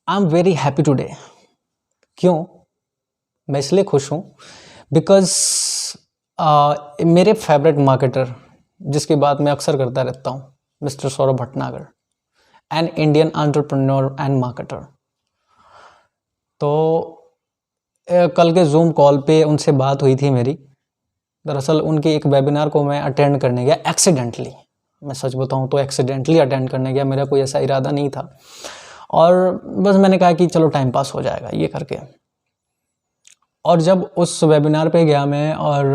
I am very happy today. क्यों? मैं इसलिए खुश हूँ बिकॉज मेरे फेवरेट मार्केटर जिसकी बात मैं अक्सर करता रहता हूँ, mister Saurabh Bhatnagar, an Indian entrepreneur and marketer. तो कल के जूम कॉल पे उनसे बात हुई थी मेरी। दरअसल उनके एक वेबिनार को मैं अटेंड करने गया एक्सीडेंटली। मैं सच बताऊँ तो एक्सीडेंटली अटेंड करने गया, मेरा कोई ऐसा इरादा नहीं था। और बस मैंने कहा कि चलो टाइम पास हो जाएगा ये करके। और जब उस वेबिनार पे गया मैं और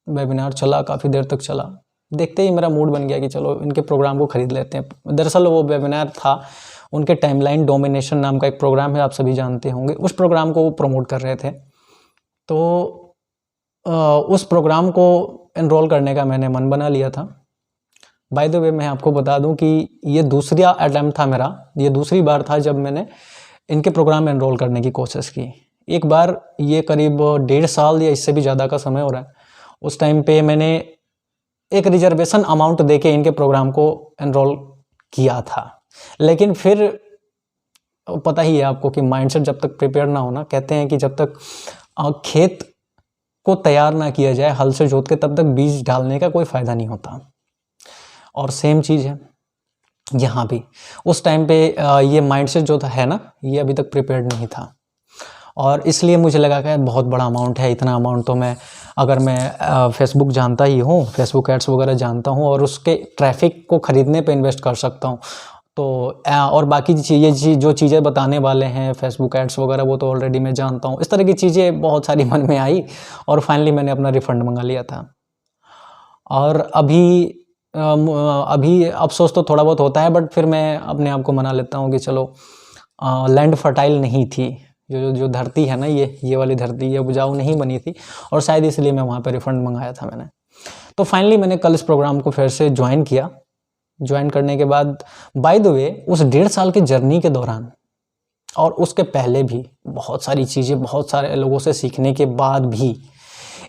वेबिनार चला, काफ़ी देर तक चला, देखते ही मेरा मूड बन गया कि चलो इनके प्रोग्राम को ख़रीद लेते हैं। दरअसल वो वेबिनार था उनके टाइमलाइन डोमिनेशन नाम का एक प्रोग्राम है, आप सभी जानते होंगे। उस प्रोग्राम को वो प्रमोट कर रहे थे। तो उस प्रोग्राम को एनरोल करने का मैंने मन बना लिया था। बाय द वे मैं आपको बता दूं कि ये दूसरा अटेम्प्ट था मेरा, ये दूसरी बार था जब मैंने इनके प्रोग्राम में एनरोल करने की कोशिश की। एक बार ये करीब 1.5 साल या इससे भी ज़्यादा का समय हो रहा है, उस टाइम पे मैंने एक रिजर्वेशन अमाउंट देके इनके प्रोग्राम को एनरोल किया था। लेकिन फिर पता ही है आपको कि माइंडसेट जब तक प्रिपेयर ना होना, कहते हैं कि जब तक खेत को तैयार ना किया जाए हल से जोत के, तब तक बीज डालने का कोई फ़ायदा नहीं होता। और सेम चीज़ है यहाँ भी। उस टाइम पे ये माइंडसेट जो था है ना, ये अभी तक प्रिपेयर्ड नहीं था। और इसलिए मुझे लगा कि बहुत बड़ा अमाउंट है, इतना अमाउंट तो मैं, अगर मैं फेसबुक जानता ही हूँ, फेसबुक एड्स वगैरह जानता हूँ और उसके ट्रैफिक को ख़रीदने पे इन्वेस्ट कर सकता हूँ, तो और बाकी चीज़ें जो चीज़ें बताने वाले हैं फेसबुक एड्स वगैरह वो तो ऑलरेडी मैं जानता हूँ। इस तरह की चीज़ें बहुत सारी मन में आई और फाइनली मैंने अपना रिफ़ंड मंगा लिया था। और अभी अफसोस तो थोड़ा बहुत होता है, बट फिर मैं अपने आप को मना लेता हूँ कि चलो लैंड फर्टाइल नहीं थी, जो धरती है ना, ये वाली धरती ये उपजाऊ नहीं बनी थी, और शायद इसलिए मैं वहाँ पे रिफ़ंड मंगाया था मैंने। तो फाइनली मैंने कल इस प्रोग्राम को फिर से ज्वाइन किया। ज्वाइन करने के बाद बाय द वे उस 1.5 साल के जर्नी के दौरान और उसके पहले भी बहुत सारी चीज़ें, बहुत सारे लोगों से सीखने के बाद भी,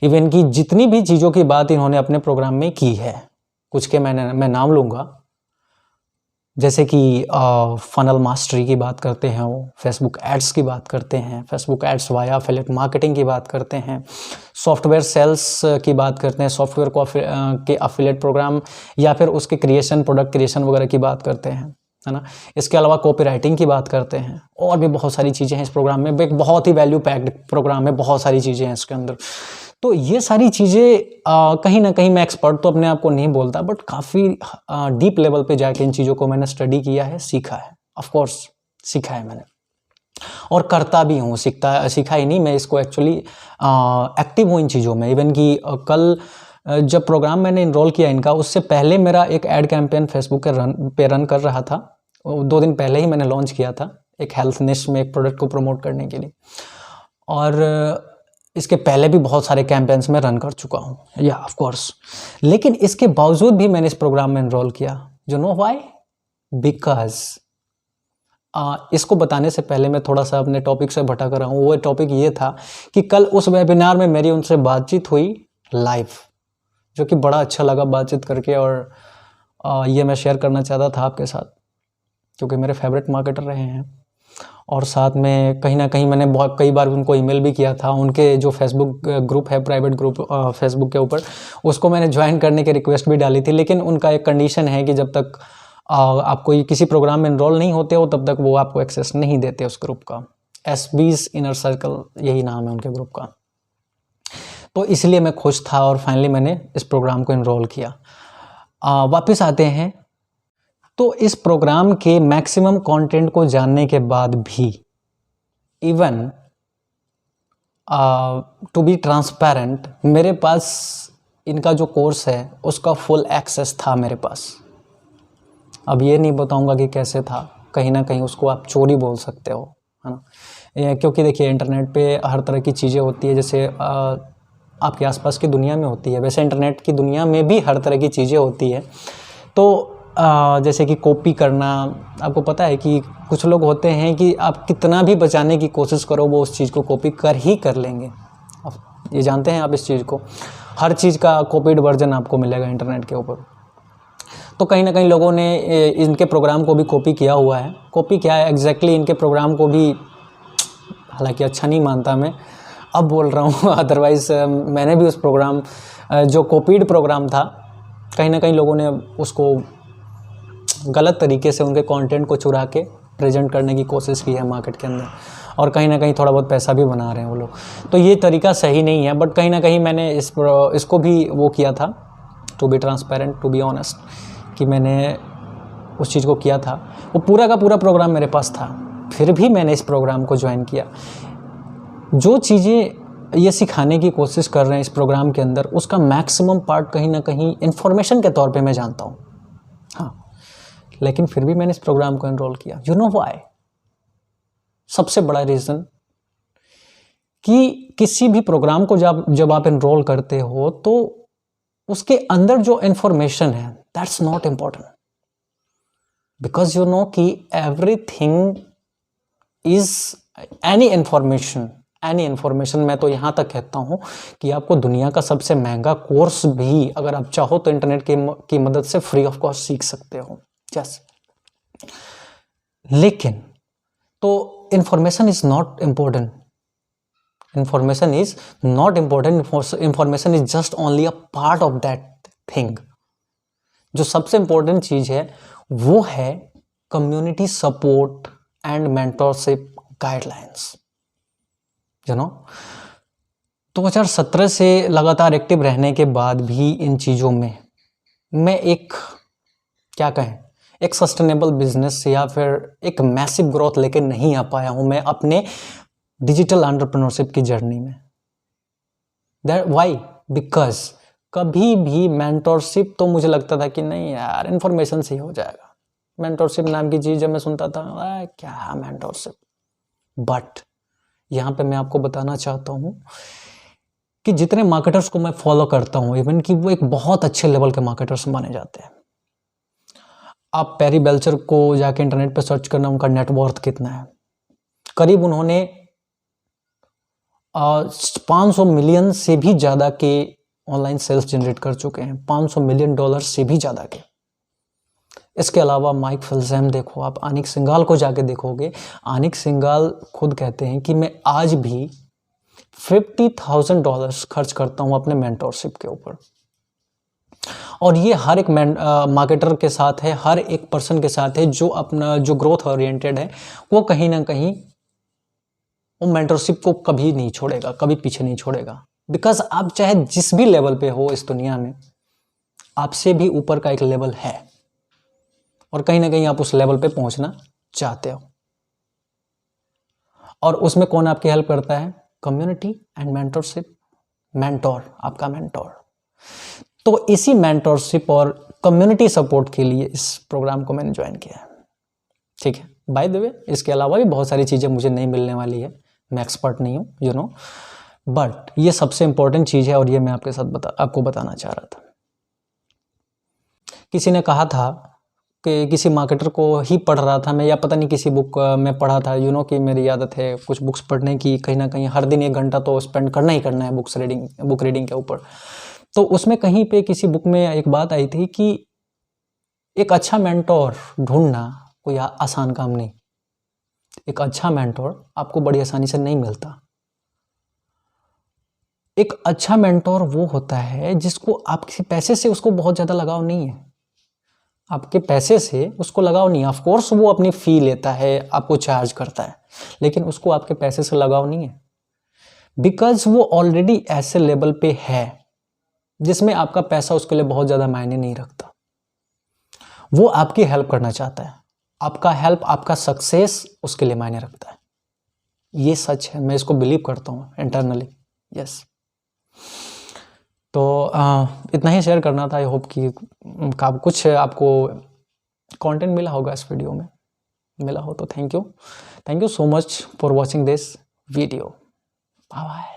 इवन कि जितनी भी चीज़ों की बात इन्होंने अपने प्रोग्राम में की है, कुछ के मैं नाम लूँगा, जैसे कि फनल मास्टरी की बात करते हैं, वो फेसबुक एड्स की बात करते हैं, Facebook ads via affiliate marketing की बात करते हैं, सॉफ्टवेयर सेल्स की बात करते हैं, सॉफ्टवेयर को के एफिलिएट प्रोग्राम या फिर उसके क्रिएशन, प्रोडक्ट क्रिएशन वगैरह की बात करते हैं, है ना। इसके अलावा कॉपी राइटिंग की बात करते हैं, और भी बहुत सारी चीज़ें हैं इस प्रोग्राम में। एक बहुत ही वैल्यू पैक्ड प्रोग्राम है, बहुत सारी चीज़ें हैं इसके अंदर। तो ये सारी चीज़ें कहीं ना कहीं, मैं एक्सपर्ट तो अपने आप को नहीं बोलता, बट काफ़ी डीप लेवल पे जाके इन चीज़ों को मैंने स्टडी किया है, सीखा है। ऑफ कोर्स सीखा है मैंने, और करता भी हूँ। सीखा ही नहीं, मैं इसको एक्चुअली एक्टिव हूँ इन चीज़ों में। इवन कि कल जब प्रोग्राम मैंने इनरोल किया इनका, उससे पहले मेरा एक एड कैंपेन फेसबुक पे रन कर रहा था। 2 दिन पहले ही मैंने लॉन्च किया था एक हेल्थ निश में एक प्रोडक्ट को प्रमोट करने के लिए, और इसके पहले भी बहुत सारे कैंपेन्स में रन कर चुका हूँ, या ऑफ कोर्स। लेकिन इसके बावजूद भी मैंने इस प्रोग्राम में एनरोल किया। You know why? बिकॉज इसको बताने से पहले मैं थोड़ा सा अपने टॉपिक से भटक रहा हूँ। वो टॉपिक ये था कि कल उस वेबिनार में मेरी उनसे बातचीत हुई लाइव, जो कि बड़ा अच्छा लगा बातचीत करके, और ये मैं शेयर करना चाहता था आपके साथ, क्योंकि मेरे फेवरेट मार्केटर रहे हैं। और साथ में कहीं ना कहीं मैंने कई बार उनको ईमेल भी किया था। उनके जो फेसबुक ग्रुप है, प्राइवेट ग्रुप फेसबुक के ऊपर, उसको मैंने ज्वाइन करने की रिक्वेस्ट भी डाली थी। लेकिन उनका एक कंडीशन है कि जब तक आप कोई किसी प्रोग्राम में एनरोल नहीं होते हो, तब तक वो आपको एक्सेस नहीं देते उस ग्रुप का। SB's इनर सर्कल, यही नाम है उनके ग्रुप का। तो इसलिए मैं खुश था और फाइनली मैंने इस प्रोग्राम को एनरोल किया। वापस आते हैं, तो इस प्रोग्राम के मैक्सिमम कंटेंट को जानने के बाद भी, इवन टू बी ट्रांसपेरेंट, मेरे पास इनका जो कोर्स है उसका फुल एक्सेस था मेरे पास। अब ये नहीं बताऊंगा कि कैसे था, कहीं ना कहीं उसको आप चोरी बोल सकते हो, है ना। क्योंकि देखिए इंटरनेट पे हर तरह की चीज़ें होती है, जैसे आपके आसपास की दुनिया में होती है, वैसे इंटरनेट की दुनिया में भी हर तरह की चीज़ें होती है। तो जैसे कि कॉपी करना, आपको पता है कि कुछ लोग होते हैं कि आप कितना भी बचाने की कोशिश करो, वो उस चीज़ को कॉपी कर लेंगे। ये जानते हैं आप इस चीज़ को, हर चीज़ का कॉपीड वर्जन आपको मिलेगा इंटरनेट के ऊपर। तो कहीं ना कहीं लोगों ने इनके प्रोग्राम को भी कॉपी किया हुआ है। कॉपी क्या है एग्जैक्टली, इनके प्रोग्राम को भी हालांकि अच्छा नहीं मानता मैं, अब बोल रहा हूँ अदरवाइज़ मैंने भी उस प्रोग्राम जो कॉपीड प्रोग्राम था, कहीं ना कहीं लोगों ने उसको गलत तरीके से उनके कंटेंट को चुरा के प्रेजेंट करने की कोशिश की है मार्केट के अंदर, और कहीं ना कहीं थोड़ा बहुत पैसा भी बना रहे हैं वो लोग। तो ये तरीका सही नहीं है, बट कहीं ना कहीं मैंने इसको भी वो किया था, to be transparent, to be honest, कि मैंने उस चीज़ को किया था। वो पूरा का पूरा प्रोग्राम मेरे पास था, फिर भी मैंने इस प्रोग्राम को ज्वाइन किया। जो चीज़ें ये सिखाने की कोशिश कर रहे हैं इस प्रोग्राम के अंदर, उसका मैक्सिमम पार्ट कहीं ना कहीं इन्फॉर्मेशन के तौर पे मैं जानता हूँ, हाँ, लेकिन फिर भी मैंने इस प्रोग्राम को एनरोल किया। You know why? सबसे बड़ा रीज़न कि किसी भी प्रोग्राम को जब आप एनरोल करते हो तो उसके अंदर जो इन्फॉर्मेशन है that's not important, because you know कि एवरीथिंग इज एनी इन्फॉर्मेशन। मैं तो यहाँ तक कहता हूँ कि आपको दुनिया का सबसे महंगा कोर्स भी अगर आप चाहो तो इंटरनेट की मदद से फ्री ऑफ कॉस्ट सीख सकते हो। यस, लेकिन तो information is not important, information is just only a part of that thing. जो सबसे इंपॉर्टेंट चीज है वो है community support and mentorship guidelines. You know, 2017 से लगातार एक्टिव रहने के बाद भी इन चीज़ों में मैं एक क्या कहें, एक सस्टेनेबल बिजनेस या फिर एक मैसिव ग्रोथ लेके नहीं आ पाया हूं मैं अपने डिजिटल एंटरप्रेन्योरशिप की जर्नी में। That why? बिकॉज कभी भी मेंटरशिप तो मुझे लगता था कि नहीं यार, इन्फॉर्मेशन से ही हो जाएगा। मेंटरशिप नाम की चीज़ जब मैं सुनता था, क्या मेंटरशिप। बट यहाँ पे मैं आपको बताना चाहता हूँ कि जितने मार्केटर्स को मैं फॉलो करता हूँ, इवन कि वो एक बहुत अच्छे लेवल के मार्केटर्स माने जाते हैं। आप पैरी बेल्चर को जाके इंटरनेट पे सर्च करना, उनका नेटवर्थ कितना है। करीब उन्होंने 500 मिलियन से भी ज़्यादा के ऑनलाइन सेल्स जनरेट कर चुके हैं, 500 मिलियन डॉलर से भी ज़्यादा के। इसके अलावा माइक फिल्जैम देखो, आप आनिक सिंघाल को जाके देखोगे, आनिक सिंघाल खुद कहते हैं कि मैं आज भी $50,000 खर्च करता हूं अपने मेंटरशिप के ऊपर। और ये हर एक मार्केटर के साथ है, हर एक पर्सन के साथ है जो अपना जो ग्रोथ ओरिएंटेड है, वो कहीं ना कहीं वो मेंटरशिप को कभी नहीं छोड़ेगा, कभी पीछे नहीं छोड़ेगा। बिकॉज आप चाहे जिस भी लेवल पे हो इस दुनिया में, आपसे भी ऊपर का एक लेवल है और कहीं ना कहीं आप उस लेवल पे पहुंचना चाहते हो। और उसमें कौन आपकी हेल्प करता है? Community and mentorship. मेंटोर, आपका मेंटोर। तो इसी मेंटरशिप और कम्युनिटी सपोर्ट के लिए इस प्रोग्राम को मैंने ज्वाइन किया है। ठीक है, बाय द वे इसके अलावा भी बहुत सारी चीज़ें मुझे नहीं मिलने वाली है, मैं एक्सपर्ट नहीं हूँ, यू नो, बट ये सबसे इंपॉर्टेंट चीज़ है और ये मैं आपके साथ आपको बताना चाह रहा था। किसी ने कहा था कि किसी मार्केटर को ही पढ़ रहा था मैं, या पता नहीं किसी बुक में पढ़ा था, यू नो कि मेरी आदत है कुछ बुक्स पढ़ने की, कहीं ना कहीं हर दिन 1 घंटा तो स्पेंड करना ही करना है बुक रीडिंग के ऊपर। तो उसमें कहीं पे किसी बुक में एक बात आई थी कि एक अच्छा मेंटोर ढूंढना कोई आसान काम नहीं। एक अच्छा मेंटोर आपको बड़ी आसानी से नहीं मिलता। एक अच्छा मेंटोर वो होता है जिसको आपके पैसे से उसको बहुत ज़्यादा लगाव नहीं है, आपके पैसे से उसको लगाव नहीं है। ऑफ कोर्स वो अपनी फी लेता है, आपको चार्ज करता है, लेकिन उसको आपके पैसे से लगाव नहीं है। बिकॉज वो ऑलरेडी ऐसे लेवल पे है जिसमें आपका पैसा उसके लिए बहुत ज़्यादा मायने नहीं रखता। वो आपकी हेल्प करना चाहता है, आपका हेल्प, आपका सक्सेस उसके लिए मायने रखता है। ये सच है, मैं इसको बिलीव करता हूँ इंटरनली। यस, तो इतना ही शेयर करना था। आई होप कि कुछ आपको कंटेंट मिला होगा इस वीडियो में। मिला हो तो thank you so much for watching this video. Bye bye.